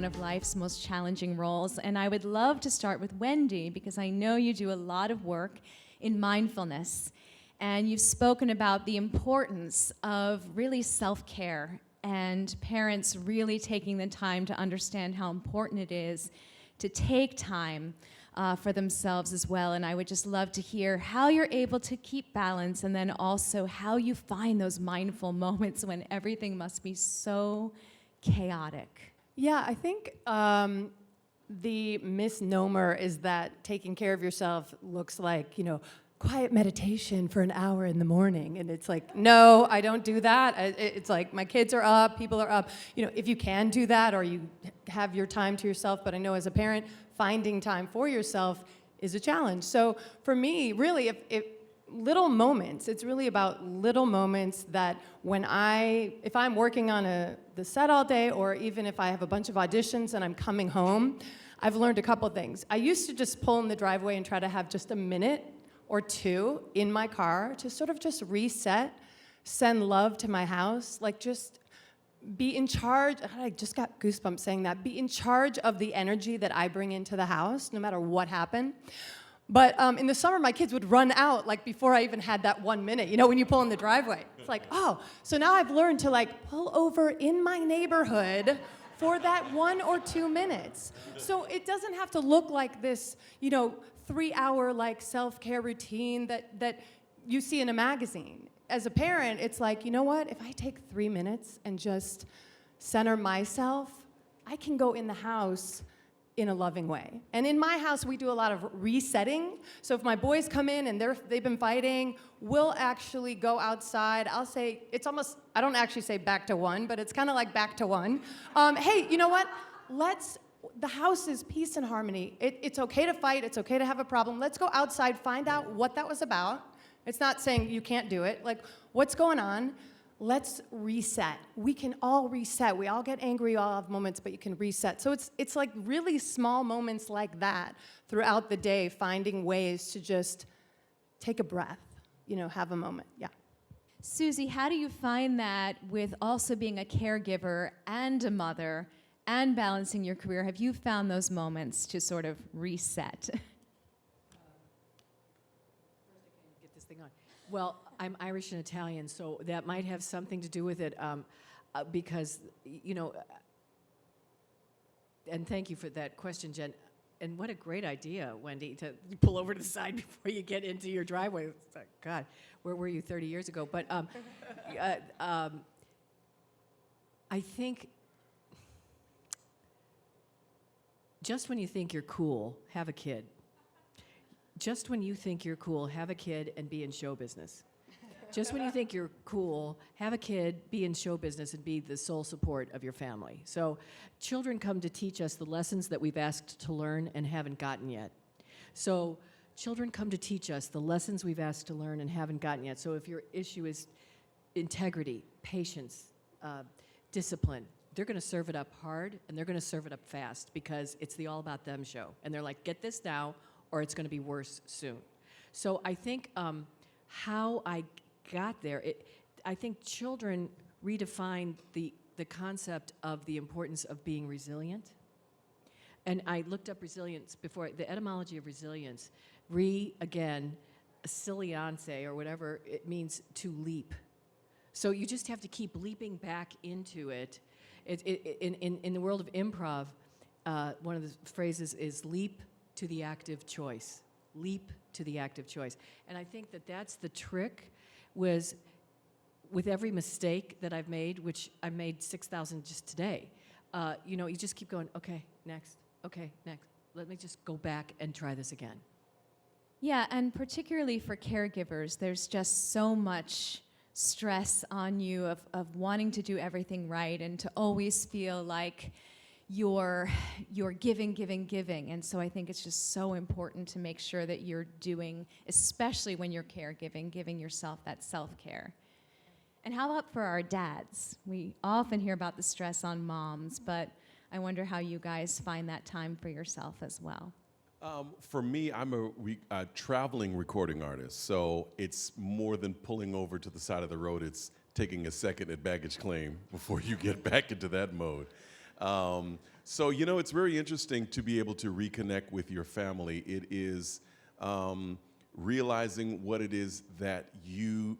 one of life's most challenging roles, and I would love to start with Wendy because I know you do a lot of work in mindfulness, and you've spoken about the importance of really self-care and parents really taking the time to understand how important it is to take time for themselves as well. And I would just love to hear how you're able to keep balance, and then also how you find those mindful moments when everything must be so chaotic. Yeah, I think the misnomer is that taking care of yourself looks like, quiet meditation for an hour in the morning. And it's like, no, I don't do that. It's like my kids are up, people are up. If you can do that or you have your time to yourself, but I know as a parent, finding time for yourself is a challenge. So for me, really, if little moments, it's really about little moments that if I'm working on the set all day, or even if I have a bunch of auditions and I'm coming home, I've learned a couple things. I used to just pull in the driveway and try to have just a minute or two in my car to sort of just reset, send love to my house, like just be in charge. I just got goosebumps saying that. Be in charge of the energy that I bring into the house, no matter what happened. But in the summer, my kids would run out like before I even had that 1 minute, when you pull in the driveway. It's like, oh, so now I've learned to like pull over in my neighborhood for that 1 or 2 minutes. So it doesn't have to look like this, 3-hour like self-care routine that you see in a magazine. As a parent, it's like, you know what? If I take 3 minutes and just center myself, I can go in the house in a loving way. And in my house, we do a lot of resetting. So if my boys come in and they've been fighting, we'll actually go outside. I'll say, I don't actually say back to one, but it's kind of like back to one. Hey, you know what? The house is peace and harmony. It's okay to fight. It's okay to have a problem. Let's go outside, find out what that was about. It's not saying you can't do it. Like, what's going on? Let's reset. We can all reset. We all get angry, we all have moments, but you can reset. So it's like really small moments like that throughout the day, finding ways to just take a breath, have a moment. Yeah. Susie, how do you find that with also being a caregiver and a mother and balancing your career? Have you found those moments to sort of reset? Well, I'm Irish and Italian, so that might have something to do with it, because, and thank you for that question, Jen. And what a great idea, Wendy, to pull over to the side before you get into your driveway. It's like, God, where were you 30 years ago? But I think just when you think you're cool, have a kid. Just when you think you're cool, have a kid and be in show business. Just when you think you're cool, have a kid, be in show business, and be the sole support of your family. So children come to teach us the lessons that we've asked to learn and haven't gotten yet. So children come to teach us the lessons we've asked to learn and haven't gotten yet. So if your issue is integrity, patience, discipline, they're going to serve it up hard, and they're going to serve it up fast, because it's the All About Them show. And they're like, get this now, or it's going to be worse soon. So I think how I got there, I think children redefine the concept of the importance of being resilient. And I looked up resilience before, the etymology of resilience. Again, silience, or whatever, it means to leap. So you just have to keep leaping back into it. In the world of improv, one of the phrases is leap to the active choice. Leap to the active choice. And I think that's the trick, was with every mistake that I've made, which I made 6,000 just today, you just keep going, okay, next, let me just go back and try this again. Yeah, and particularly for caregivers, there's just so much stress on you of wanting to do everything right and to always feel like you're giving. And so I think it's just so important to make sure that you're doing, especially when you're caregiving, giving yourself that self-care. And how about for our dads? We often hear about the stress on moms, but I wonder how you guys find that time for yourself as well. For me, I'm a traveling recording artist, so it's more than pulling over to the side of the road. It's taking a second at baggage claim before you get back into that mode. So, you know, it's very interesting to be able to reconnect with your family. It is realizing what it is that you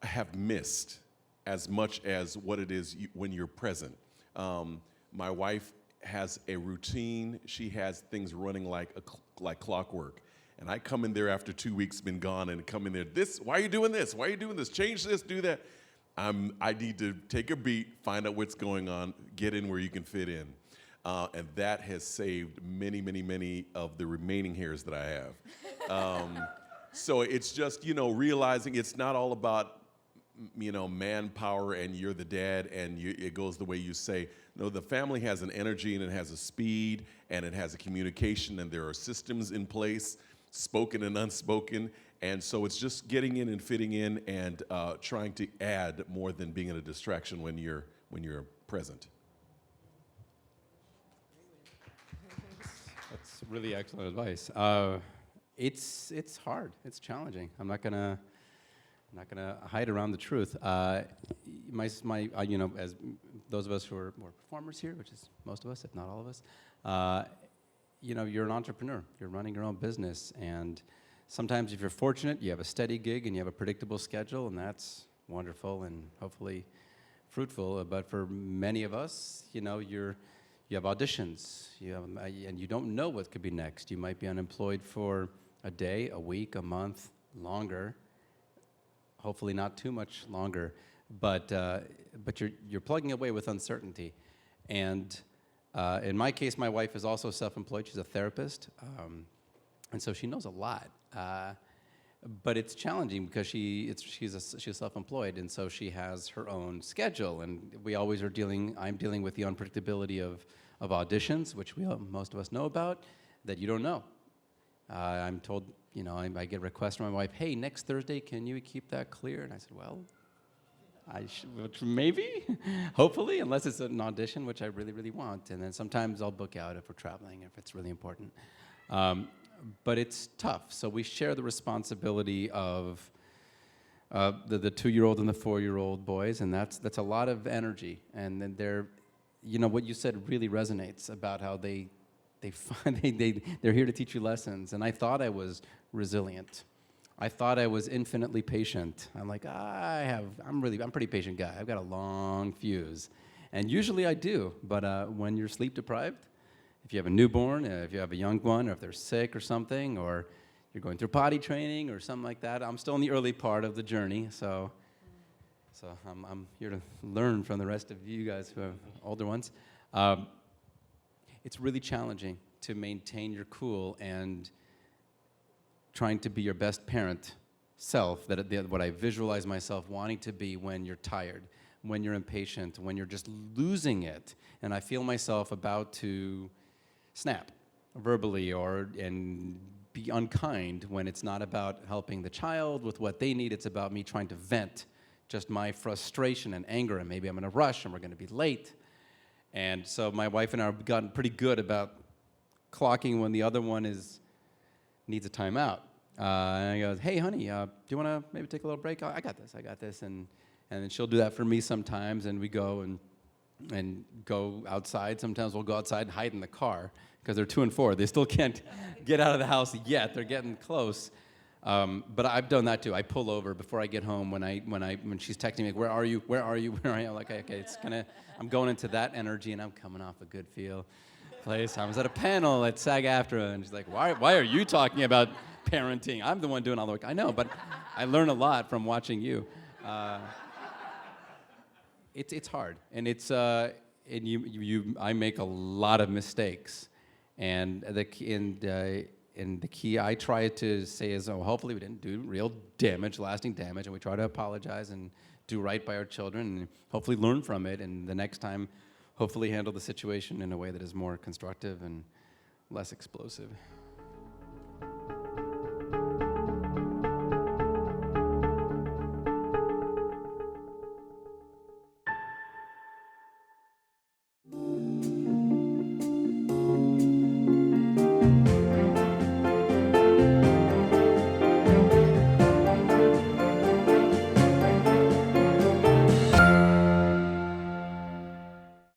have missed as much as what it is when you're present. My wife has a routine. She has things running like clockwork. And I come in there after 2 weeks been gone and come in there, why are you doing this? Why are you doing this? Change this, do that. I need to take a beat, find out what's going on, get in where you can fit in. And that has saved many, many, many of the remaining hairs that I have. So it's just, you know, realizing it's not all about, you know, manpower and you're the dad and it goes the way you say. No, the family has an energy and it has a speed and it has a communication and there are systems in place, spoken and unspoken. And so it's just getting in and fitting in and trying to add more than being a distraction when you're present. That's really excellent advice. It's hard. It's challenging. I'm not gonna hide around the truth. You know, as those of us who are more performers here, which is most of us, if not all of us, you know, you're an entrepreneur. You're running your own business, and sometimes if you're fortunate, you have a steady gig and you have a predictable schedule, and that's wonderful and hopefully fruitful. But for many of us, you know, you have auditions, and you don't know what could be next. You might be unemployed for a day, a week, a month, longer. Hopefully not too much longer, but you're plugging away with uncertainty. And in my case, my wife is also self-employed. She's a therapist, and so she knows a lot. But it's challenging because she's self-employed, and so she has her own schedule. And I'm dealing with the unpredictability of auditions, which most of us know about, that you don't know. I'm told, you know, I get requests from my wife, hey, next Thursday, can you keep that clear? And I said, well, maybe, hopefully, unless it's an audition, which I really, really want. And then sometimes I'll book out if we're traveling, if it's really important. But it's tough. So we share the responsibility of the 2-year-old and the 4-year-old boys, and that's a lot of energy. And then you know, what you said really resonates about how they're here to teach you lessons. And I thought I was resilient. I thought I was infinitely patient. I'm like, I'm a pretty patient guy. I've got a long fuse. And usually I do, but when you're sleep deprived, if you have a newborn, if you have a young one, or if they're sick or something, or you're going through potty training or something like that, I'm still in the early part of the journey, so I'm here to learn from the rest of you guys who have older ones. It's really challenging to maintain your cool and trying to be your best parent self, what I visualize myself wanting to be when you're tired, when you're impatient, when you're just losing it, and I feel myself about to snap verbally and be unkind when it's not about helping the child with what they need. It's about me trying to vent just my frustration and anger, and maybe I'm in a rush and we're going to be late. And so my wife and I have gotten pretty good about clocking when the other one needs a timeout. And I go, hey, honey, do you want to maybe take a little break? I got this. And then she'll do that for me sometimes, and we go and go outside. Sometimes we'll go outside and hide in the car because they're 2 and 4. They still can't get out of the house yet. They're getting close. But I've done that too. I pull over before I get home when she's texting me, where are you? I'm like, okay, I'm going into that energy, and I'm coming off a good feel place. I was at a panel at SAG-AFTRA, and she's like, why are you talking about parenting? I'm the one doing all the work. I know, but I learn a lot from watching you. It's hard, and I make a lot of mistakes, and the key I try to say is, hopefully we didn't do real damage, lasting damage, and we try to apologize and do right by our children, and hopefully learn from it, and the next time, hopefully handle the situation in a way that is more constructive and less explosive.